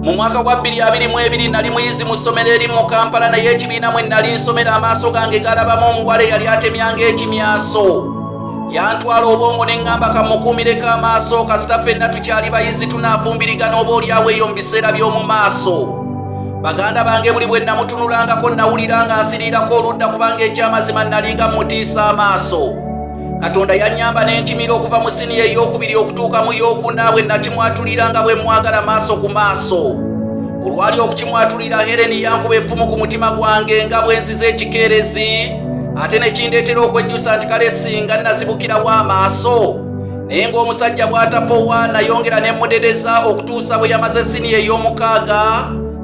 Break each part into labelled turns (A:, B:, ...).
A: Mu mwaka gwa 2022 nali muyizi mu ssomero eri mu Kampala naye ekibiina mwe nali nsomera amaaso gange galabamu omuwala yali atemyanga ekimyaso. Yantwala obwongo ne ŋŋamba kamukuumireko amaaso kasita ffenna tukyali bayizi tunaafumbirigana oboolyawo eyo mu biseera by'omu maaso. Baganda bange buli bwe namutunulangako nawulira nga nsiriirako oludda kubanga ekyamazima nalinga mutiisa amaaso. Katonda yannyamba n'enkimira okuva mu siniya ey'okubiri okutuuka mu y'okuna bwe nakimwatulira nga bwe mwagala maaso ku maaso. Olwali okukimwatulira Hereni yankuba effumu ku mutima gwange nga bwe nziza ekikeerezi ate ne kindeetera okwejjusa nti kale singa nazibukirawo amaaso. Naye ng'omusajja bw'atapowa nayongera ne mmudereza okutuusa bwe yamaze siniya ey'omukaaga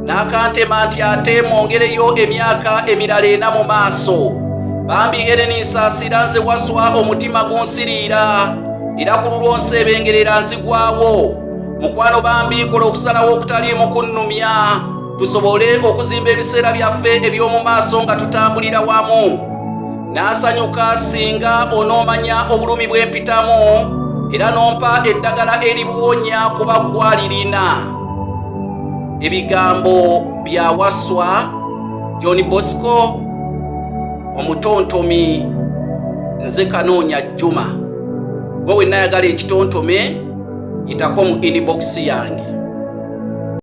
A: n'akantema nti ate mwongereyo emyaka emirala 4 mu maaso. Bambi Hereni nsaasira nze waswa omutima gunsiriira era ku lulwo nseebengerera nzigwawo. Mukwano bambi kola okusalawo okutaliimu kunnumya tusobole okuzimba ebiseera byaffe eby'omu maaso nga tutambulira wamu. N'asanyuka singa onoomanya obulumi bwe mpitamu era n'ompa eddagala eribuwonya kuba gwalirina. Ebigambo bya Waswa John Bosco omutontomi nze Kanoonya Juma. Gwe wenna ayagala ekitontome yitako mu inbox yange.